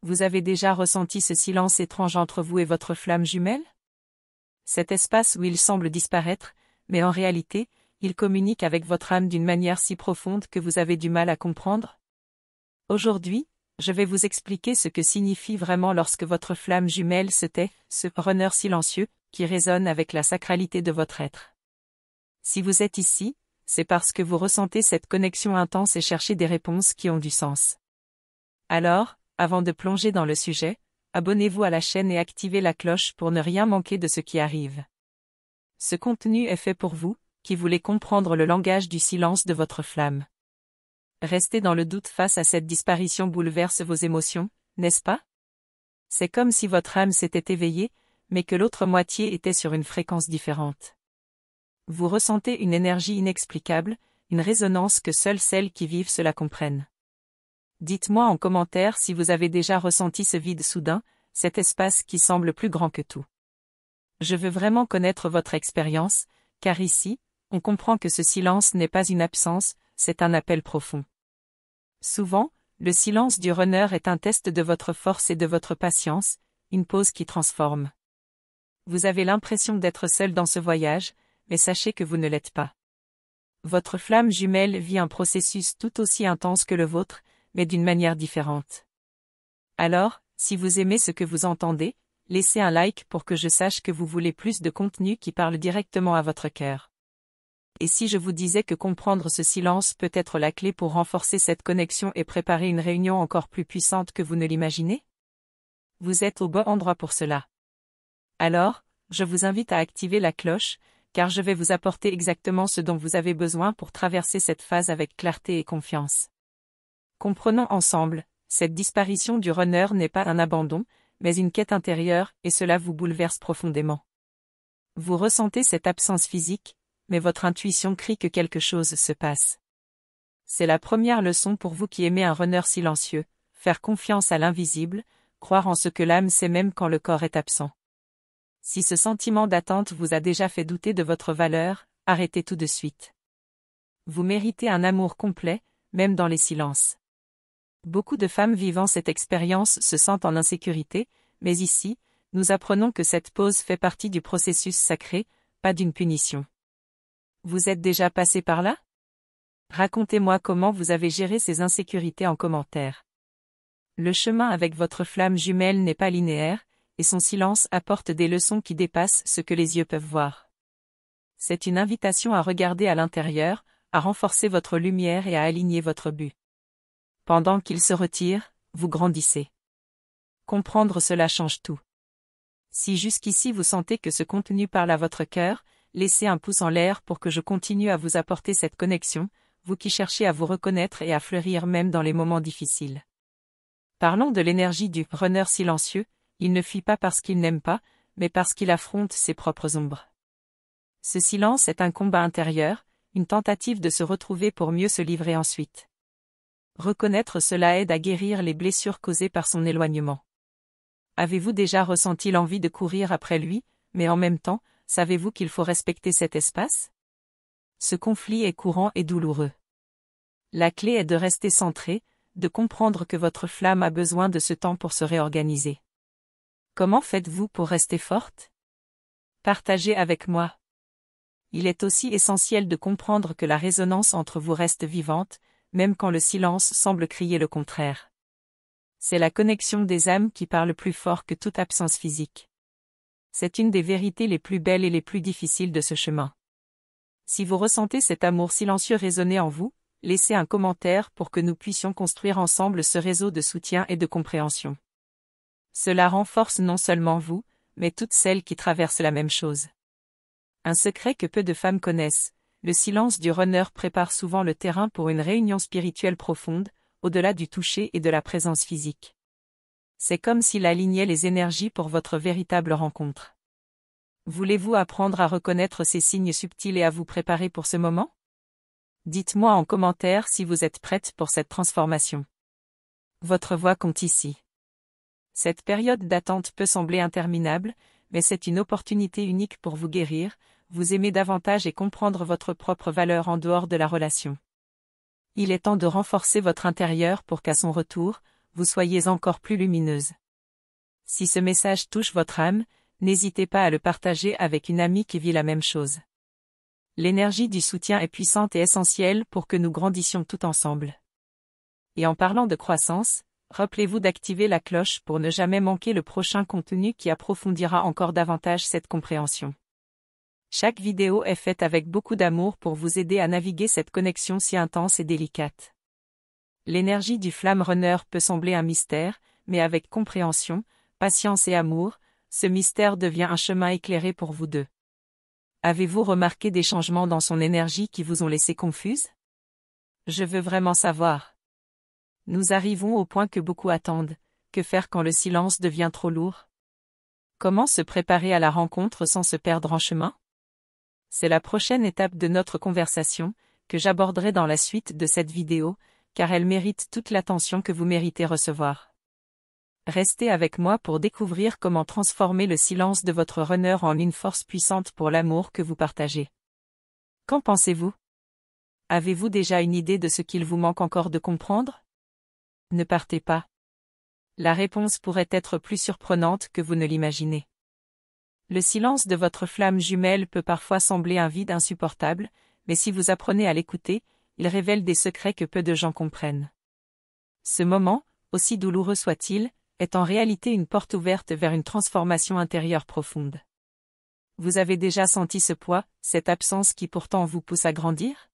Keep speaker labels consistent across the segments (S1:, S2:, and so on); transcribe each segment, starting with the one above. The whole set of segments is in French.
S1: Vous avez déjà ressenti ce silence étrange entre vous et votre flamme jumelle? Cet espace où il semble disparaître, mais en réalité, il communique avec votre âme d'une manière si profonde que vous avez du mal à comprendre? Aujourd'hui, je vais vous expliquer ce que signifie vraiment lorsque votre flamme jumelle se tait, ce runner silencieux, qui résonne avec la sacralité de votre être. Si vous êtes ici, c'est parce que vous ressentez cette connexion intense et cherchez des réponses qui ont du sens. Alors, avant de plonger dans le sujet, abonnez-vous à la chaîne et activez la cloche pour ne rien manquer de ce qui arrive. Ce contenu est fait pour vous, qui voulez comprendre le langage du silence de votre flamme. Rester dans le doute face à cette disparition bouleverse vos émotions, n'est-ce pas? C'est comme si votre âme s'était éveillée, mais que l'autre moitié était sur une fréquence différente. Vous ressentez une énergie inexplicable, une résonance que seules celles qui vivent cela comprennent. Dites-moi en commentaire si vous avez déjà ressenti ce vide soudain, cet espace qui semble plus grand que tout. Je veux vraiment connaître votre expérience, car ici, on comprend que ce silence n'est pas une absence, c'est un appel profond. Souvent, le silence du runner est un test de votre force et de votre patience, une pause qui transforme. Vous avez l'impression d'être seul dans ce voyage, mais sachez que vous ne l'êtes pas. Votre flamme jumelle vit un processus tout aussi intense que le vôtre, mais d'une manière différente. Alors, si vous aimez ce que vous entendez, laissez un like pour que je sache que vous voulez plus de contenu qui parle directement à votre cœur. Et si je vous disais que comprendre ce silence peut être la clé pour renforcer cette connexion et préparer une réunion encore plus puissante que vous ne l'imaginez? Vous êtes au bon endroit pour cela. Alors, je vous invite à activer la cloche, car je vais vous apporter exactement ce dont vous avez besoin pour traverser cette phase avec clarté et confiance. Comprenons ensemble, cette disparition du runner n'est pas un abandon, mais une quête intérieure, et cela vous bouleverse profondément. Vous ressentez cette absence physique, mais votre intuition crie que quelque chose se passe. C'est la première leçon pour vous qui aimez un runner silencieux, faire confiance à l'invisible, croire en ce que l'âme sait même quand le corps est absent. Si ce sentiment d'attente vous a déjà fait douter de votre valeur, arrêtez tout de suite. Vous méritez un amour complet, même dans les silences. Beaucoup de femmes vivant cette expérience se sentent en insécurité, mais ici, nous apprenons que cette pause fait partie du processus sacré, pas d'une punition. Vous êtes déjà passé par là? Racontez-moi comment vous avez géré ces insécurités en commentaire. Le chemin avec votre flamme jumelle n'est pas linéaire, et son silence apporte des leçons qui dépassent ce que les yeux peuvent voir. C'est une invitation à regarder à l'intérieur, à renforcer votre lumière et à aligner votre but. Pendant qu'il se retire, vous grandissez. Comprendre cela change tout. Si jusqu'ici vous sentez que ce contenu parle à votre cœur, laissez un pouce en l'air pour que je continue à vous apporter cette connexion, vous qui cherchez à vous reconnaître et à fleurir même dans les moments difficiles. Parlons de l'énergie du runner silencieux, il ne fuit pas parce qu'il n'aime pas, mais parce qu'il affronte ses propres ombres. Ce silence est un combat intérieur, une tentative de se retrouver pour mieux se livrer ensuite. Reconnaître cela aide à guérir les blessures causées par son éloignement. Avez-vous déjà ressenti l'envie de courir après lui, mais en même temps, savez-vous qu'il faut respecter cet espace? Ce conflit est courant et douloureux. La clé est de rester centré, de comprendre que votre flamme a besoin de ce temps pour se réorganiser. Comment faites-vous pour rester forte? Partagez avec moi. Il est aussi essentiel de comprendre que la résonance entre vous reste vivante, même quand le silence semble crier le contraire. C'est la connexion des âmes qui parle plus fort que toute absence physique. C'est une des vérités les plus belles et les plus difficiles de ce chemin. Si vous ressentez cet amour silencieux résonner en vous, laissez un commentaire pour que nous puissions construire ensemble ce réseau de soutien et de compréhension. Cela renforce non seulement vous, mais toutes celles qui traversent la même chose. Un secret que peu de femmes connaissent, le silence du runner prépare souvent le terrain pour une réunion spirituelle profonde, au-delà du toucher et de la présence physique. C'est comme s'il alignait les énergies pour votre véritable rencontre. Voulez-vous apprendre à reconnaître ces signes subtils et à vous préparer pour ce moment? Dites-moi en commentaire si vous êtes prête pour cette transformation. Votre voix compte ici. Cette période d'attente peut sembler interminable, mais c'est une opportunité unique pour vous guérir, vous aimer davantage et comprendre votre propre valeur en dehors de la relation. Il est temps de renforcer votre intérieur pour qu'à son retour, vous soyez encore plus lumineuse. Si ce message touche votre âme, n'hésitez pas à le partager avec une amie qui vit la même chose. L'énergie du soutien est puissante et essentielle pour que nous grandissions tout ensemble. Et en parlant de croissance, rappelez-vous d'activer la cloche pour ne jamais manquer le prochain contenu qui approfondira encore davantage cette compréhension. Chaque vidéo est faite avec beaucoup d'amour pour vous aider à naviguer cette connexion si intense et délicate. L'énergie du Flamme Runner peut sembler un mystère, mais avec compréhension, patience et amour, ce mystère devient un chemin éclairé pour vous deux. Avez-vous remarqué des changements dans son énergie qui vous ont laissé confuse? Je veux vraiment savoir. Nous arrivons au point que beaucoup attendent. Que faire quand le silence devient trop lourd? Comment se préparer à la rencontre sans se perdre en chemin? C'est la prochaine étape de notre conversation, que j'aborderai dans la suite de cette vidéo, car elle mérite toute l'attention que vous méritez recevoir. Restez avec moi pour découvrir comment transformer le silence de votre runner en une force puissante pour l'amour que vous partagez. Qu'en pensez-vous? Avez-vous déjà une idée de ce qu'il vous manque encore de comprendre? Ne partez pas. La réponse pourrait être plus surprenante que vous ne l'imaginez. Le silence de votre flamme jumelle peut parfois sembler un vide insupportable, mais si vous apprenez à l'écouter, il révèle des secrets que peu de gens comprennent. Ce moment, aussi douloureux soit-il, est en réalité une porte ouverte vers une transformation intérieure profonde. Vous avez déjà senti ce poids, cette absence qui pourtant vous pousse à grandir?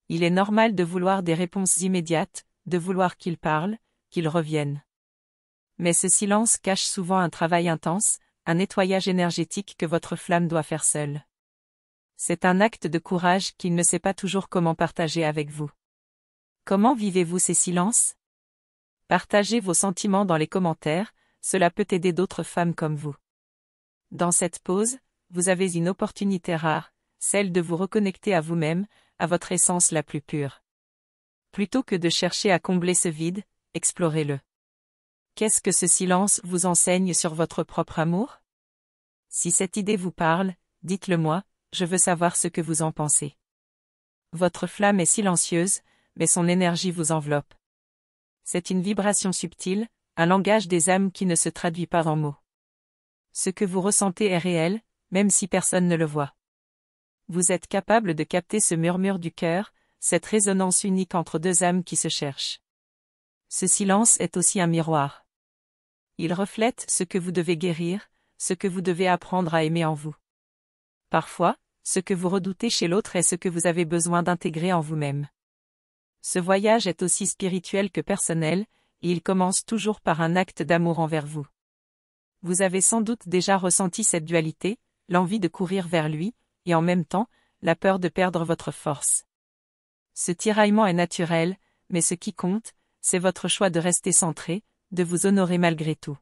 S1: Il est normal de vouloir des réponses immédiates, de vouloir qu'il parle, qu'il revienne. Mais ce silence cache souvent un travail intense, un nettoyage énergétique que votre flamme doit faire seule. C'est un acte de courage qu'il ne sait pas toujours comment partager avec vous. Comment vivez-vous ces silences? Partagez vos sentiments dans les commentaires, cela peut aider d'autres femmes comme vous. Dans cette pause, vous avez une opportunité rare, celle de vous reconnecter à vous-même, à votre essence la plus pure. Plutôt que de chercher à combler ce vide, explorez-le. Qu'est-ce que ce silence vous enseigne sur votre propre amour? Si cette idée vous parle, dites-le moi, je veux savoir ce que vous en pensez. Votre flamme est silencieuse, mais son énergie vous enveloppe. C'est une vibration subtile, un langage des âmes qui ne se traduit pas en mots. Ce que vous ressentez est réel, même si personne ne le voit. Vous êtes capable de capter ce murmure du cœur, cette résonance unique entre deux âmes qui se cherchent. Ce silence est aussi un miroir. Il reflète ce que vous devez guérir, ce que vous devez apprendre à aimer en vous. Parfois, ce que vous redoutez chez l'autre est ce que vous avez besoin d'intégrer en vous-même. Ce voyage est aussi spirituel que personnel, et il commence toujours par un acte d'amour envers vous. Vous avez sans doute déjà ressenti cette dualité, l'envie de courir vers lui, et en même temps, la peur de perdre votre force. Ce tiraillement est naturel, mais ce qui compte, c'est votre choix de rester centré, de vous honorer malgré tout.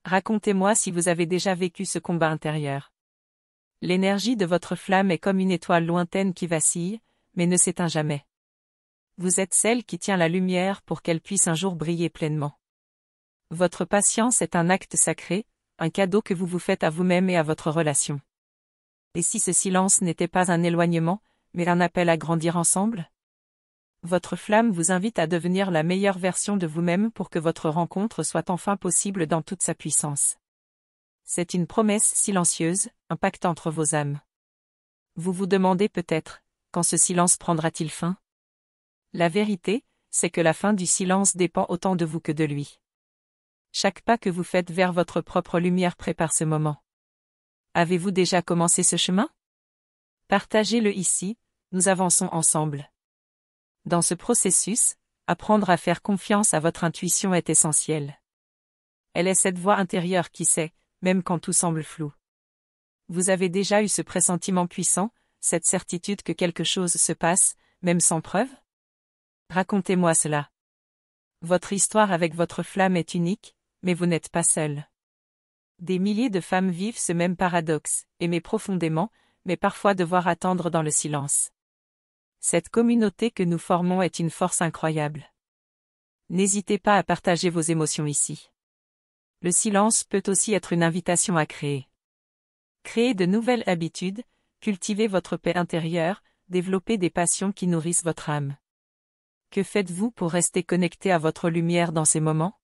S1: Racontez-moi si vous avez déjà vécu ce combat intérieur. L'énergie de votre flamme est comme une étoile lointaine qui vacille, mais ne s'éteint jamais. Vous êtes celle qui tient la lumière pour qu'elle puisse un jour briller pleinement. Votre patience est un acte sacré, un cadeau que vous vous faites à vous-même et à votre relation. Et si ce silence n'était pas un éloignement, mais un appel à grandir ensemble? Votre flamme vous invite à devenir la meilleure version de vous-même pour que votre rencontre soit enfin possible dans toute sa puissance. C'est une promesse silencieuse, un pacte entre vos âmes. Vous vous demandez peut-être, quand ce silence prendra-t-il fin? La vérité, c'est que la fin du silence dépend autant de vous que de lui. Chaque pas que vous faites vers votre propre lumière prépare ce moment. Avez-vous déjà commencé ce chemin? Partagez-le ici, nous avançons ensemble. Dans ce processus, apprendre à faire confiance à votre intuition est essentiel. Elle est cette voix intérieure qui sait, même quand tout semble flou. Vous avez déjà eu ce pressentiment puissant, cette certitude que quelque chose se passe, même sans preuve? Racontez-moi cela. Votre histoire avec votre flamme est unique, mais vous n'êtes pas seul. Des milliers de femmes vivent ce même paradoxe, aimer profondément, mais parfois devoir attendre dans le silence. Cette communauté que nous formons est une force incroyable. N'hésitez pas à partager vos émotions ici. Le silence peut aussi être une invitation à créer. Créer de nouvelles habitudes, cultiver votre paix intérieure, développer des passions qui nourrissent votre âme. Que faites-vous pour rester connecté à votre lumière dans ces moments?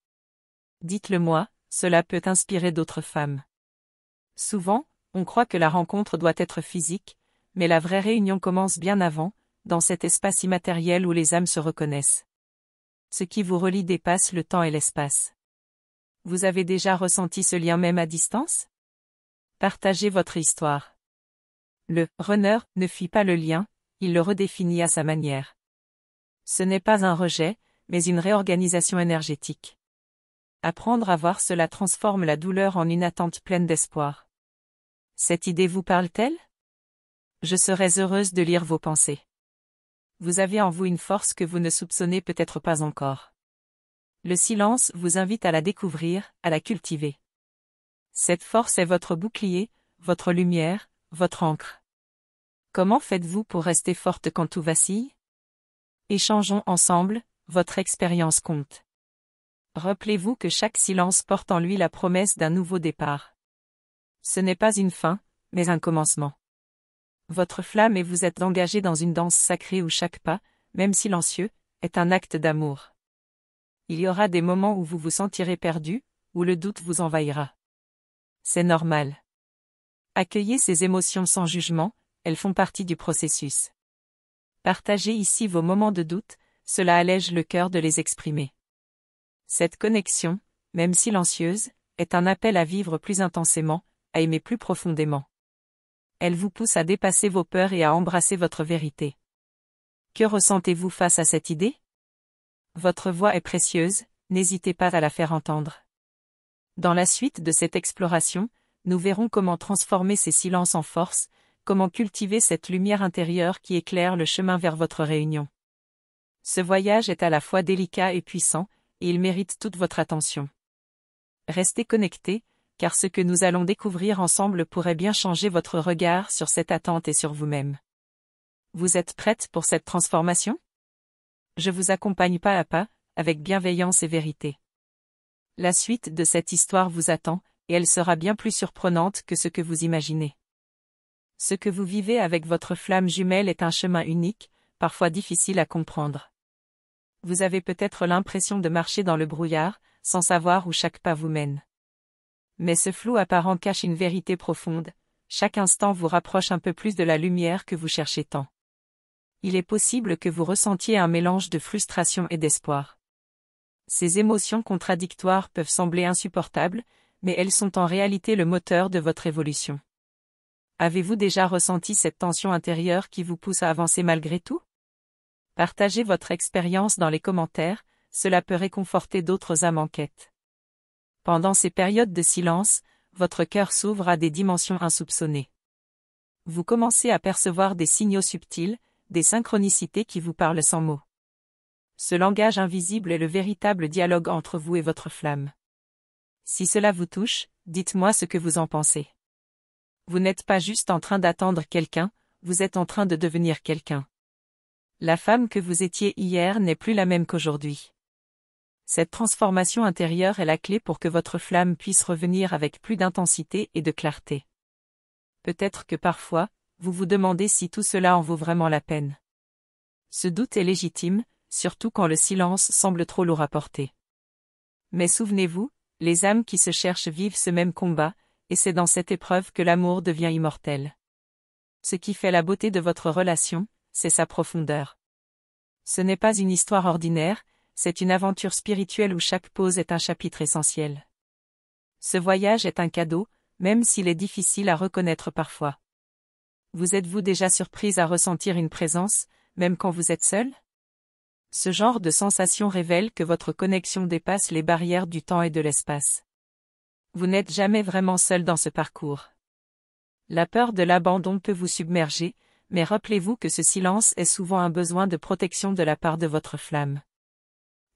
S1: Dites-le moi, cela peut inspirer d'autres femmes. Souvent, on croit que la rencontre doit être physique, mais la vraie réunion commence bien avant, dans cet espace immatériel où les âmes se reconnaissent. Ce qui vous relie dépasse le temps et l'espace. Vous avez déjà ressenti ce lien même à distance? Partagez votre histoire. Le runner ne fuit pas le lien, il le redéfinit à sa manière. Ce n'est pas un rejet, mais une réorganisation énergétique. Apprendre à voir cela transforme la douleur en une attente pleine d'espoir. Cette idée vous parle-t-elle? Je serais heureuse de lire vos pensées. Vous avez en vous une force que vous ne soupçonnez peut-être pas encore. Le silence vous invite à la découvrir, à la cultiver. Cette force est votre bouclier, votre lumière, votre ancre. Comment faites-vous pour rester forte quand tout vacille? Échangeons ensemble, votre expérience compte. Rappelez-vous que chaque silence porte en lui la promesse d'un nouveau départ. Ce n'est pas une fin, mais un commencement. Votre flamme et vous êtes engagés dans une danse sacrée où chaque pas, même silencieux, est un acte d'amour. Il y aura des moments où vous vous sentirez perdu, où le doute vous envahira. C'est normal. Accueillez ces émotions sans jugement, elles font partie du processus. Partagez ici vos moments de doute, cela allège le cœur de les exprimer. Cette connexion, même silencieuse, est un appel à vivre plus intensément, à aimer plus profondément. Elle vous pousse à dépasser vos peurs et à embrasser votre vérité. Que ressentez-vous face à cette idée? Votre voix est précieuse, n'hésitez pas à la faire entendre. Dans la suite de cette exploration, nous verrons comment transformer ces silences en force, comment cultiver cette lumière intérieure qui éclaire le chemin vers votre réunion. Ce voyage est à la fois délicat et puissant, et il mérite toute votre attention. Restez connectés, car ce que nous allons découvrir ensemble pourrait bien changer votre regard sur cette attente et sur vous-même. Vous êtes prête pour cette transformation? Je vous accompagne pas à pas, avec bienveillance et vérité. La suite de cette histoire vous attend, et elle sera bien plus surprenante que ce que vous imaginez. Ce que vous vivez avec votre flamme jumelle est un chemin unique, parfois difficile à comprendre. Vous avez peut-être l'impression de marcher dans le brouillard, sans savoir où chaque pas vous mène. Mais ce flou apparent cache une vérité profonde, chaque instant vous rapproche un peu plus de la lumière que vous cherchez tant. Il est possible que vous ressentiez un mélange de frustration et d'espoir. Ces émotions contradictoires peuvent sembler insupportables, mais elles sont en réalité le moteur de votre évolution. Avez-vous déjà ressenti cette tension intérieure qui vous pousse à avancer malgré tout? Partagez votre expérience dans les commentaires, cela peut réconforter d'autres âmes en quête. Pendant ces périodes de silence, votre cœur s'ouvre à des dimensions insoupçonnées. Vous commencez à percevoir des signaux subtils, des synchronicités qui vous parlent sans mots. Ce langage invisible est le véritable dialogue entre vous et votre flamme. Si cela vous touche, dites-moi ce que vous en pensez. Vous n'êtes pas juste en train d'attendre quelqu'un, vous êtes en train de devenir quelqu'un. La femme que vous étiez hier n'est plus la même qu'aujourd'hui. Cette transformation intérieure est la clé pour que votre flamme puisse revenir avec plus d'intensité et de clarté. Peut-être que parfois, vous vous demandez si tout cela en vaut vraiment la peine. Ce doute est légitime, surtout quand le silence semble trop lourd à porter. Mais souvenez-vous, les âmes qui se cherchent vivent ce même combat, et c'est dans cette épreuve que l'amour devient immortel. Ce qui fait la beauté de votre relation, c'est sa profondeur. Ce n'est pas une histoire ordinaire, c'est une aventure spirituelle où chaque pause est un chapitre essentiel. Ce voyage est un cadeau, même s'il est difficile à reconnaître parfois. Vous êtes-vous déjà surprise à ressentir une présence, même quand vous êtes seul? Ce genre de sensation révèle que votre connexion dépasse les barrières du temps et de l'espace. Vous n'êtes jamais vraiment seul dans ce parcours. La peur de l'abandon peut vous submerger, mais rappelez-vous que ce silence est souvent un besoin de protection de la part de votre flamme.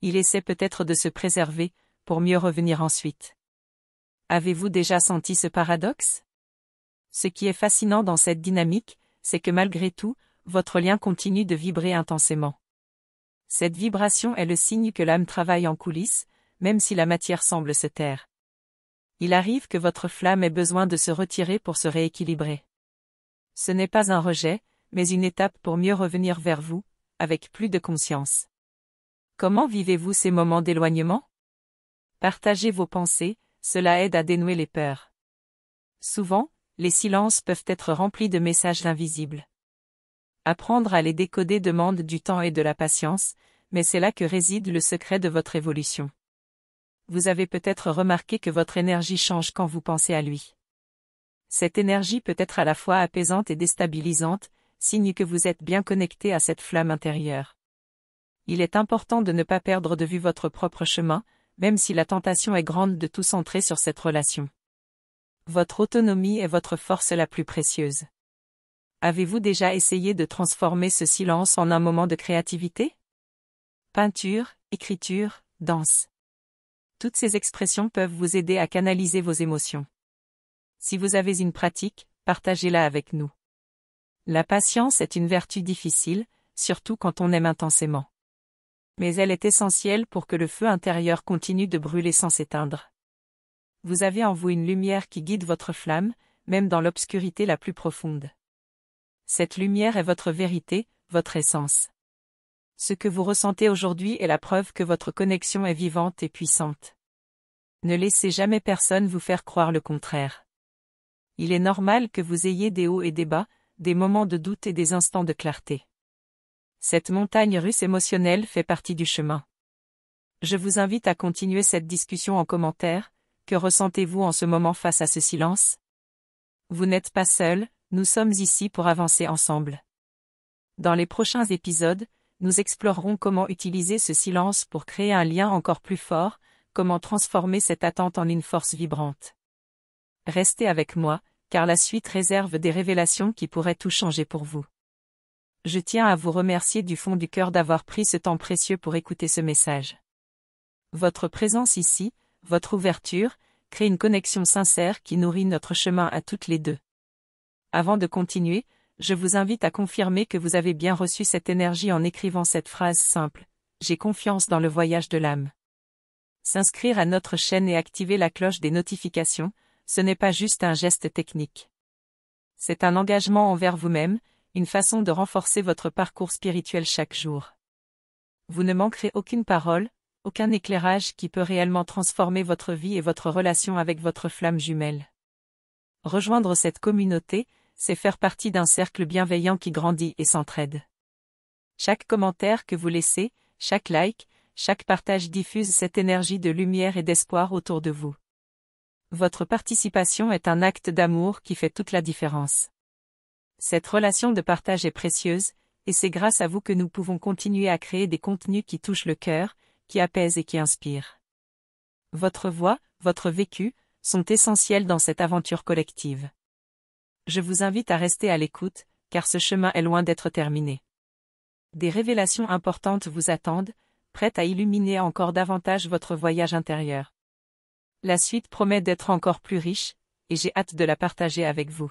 S1: Il essaie peut-être de se préserver, pour mieux revenir ensuite. Avez-vous déjà senti ce paradoxe? Ce qui est fascinant dans cette dynamique, c'est que malgré tout, votre lien continue de vibrer intensément. Cette vibration est le signe que l'âme travaille en coulisses, même si la matière semble se taire. Il arrive que votre flamme ait besoin de se retirer pour se rééquilibrer. Ce n'est pas un rejet, mais une étape pour mieux revenir vers vous, avec plus de conscience. Comment vivez-vous ces moments d'éloignement? Partagez vos pensées, cela aide à dénouer les peurs. Souvent, les silences peuvent être remplis de messages invisibles. Apprendre à les décoder demande du temps et de la patience, mais c'est là que réside le secret de votre évolution. Vous avez peut-être remarqué que votre énergie change quand vous pensez à lui. Cette énergie peut être à la fois apaisante et déstabilisante, signe que vous êtes bien connecté à cette flamme intérieure. Il est important de ne pas perdre de vue votre propre chemin, même si la tentation est grande de tout centrer sur cette relation. Votre autonomie est votre force la plus précieuse. Avez-vous déjà essayé de transformer ce silence en un moment de créativité? Peinture, écriture, danse. Toutes ces expressions peuvent vous aider à canaliser vos émotions. Si vous avez une pratique, partagez-la avec nous. La patience est une vertu difficile, surtout quand on aime intensément. Mais elle est essentielle pour que le feu intérieur continue de brûler sans s'éteindre. Vous avez en vous une lumière qui guide votre flamme, même dans l'obscurité la plus profonde. Cette lumière est votre vérité, votre essence. Ce que vous ressentez aujourd'hui est la preuve que votre connexion est vivante et puissante. Ne laissez jamais personne vous faire croire le contraire. Il est normal que vous ayez des hauts et des bas, des moments de doute et des instants de clarté. Cette montagne russe émotionnelle fait partie du chemin. Je vous invite à continuer cette discussion en commentaire. Que ressentez-vous en ce moment face à ce silence? Vous n'êtes pas seul, nous sommes ici pour avancer ensemble. Dans les prochains épisodes, nous explorerons comment utiliser ce silence pour créer un lien encore plus fort, comment transformer cette attente en une force vibrante. Restez avec moi, car la suite réserve des révélations qui pourraient tout changer pour vous. Je tiens à vous remercier du fond du cœur d'avoir pris ce temps précieux pour écouter ce message. Votre présence ici, votre ouverture, crée une connexion sincère qui nourrit notre chemin à toutes les deux. Avant de continuer, je vous invite à confirmer que vous avez bien reçu cette énergie en écrivant cette phrase simple. J'ai confiance dans le voyage de l'âme. S'inscrire à notre chaîne et activer la cloche des notifications, ce n'est pas juste un geste technique. C'est un engagement envers vous-même, une façon de renforcer votre parcours spirituel chaque jour. Vous ne manquerez aucune parole, aucun éclairage qui peut réellement transformer votre vie et votre relation avec votre flamme jumelle. Rejoindre cette communauté, c'est faire partie d'un cercle bienveillant qui grandit et s'entraide. Chaque commentaire que vous laissez, chaque like, chaque partage diffuse cette énergie de lumière et d'espoir autour de vous. Votre participation est un acte d'amour qui fait toute la différence. Cette relation de partage est précieuse, et c'est grâce à vous que nous pouvons continuer à créer des contenus qui touchent le cœur, qui apaisent et qui inspirent. Votre voix, votre vécu, sont essentiels dans cette aventure collective. Je vous invite à rester à l'écoute, car ce chemin est loin d'être terminé. Des révélations importantes vous attendent, prêtes à illuminer encore davantage votre voyage intérieur. La suite promet d'être encore plus riche, et j'ai hâte de la partager avec vous.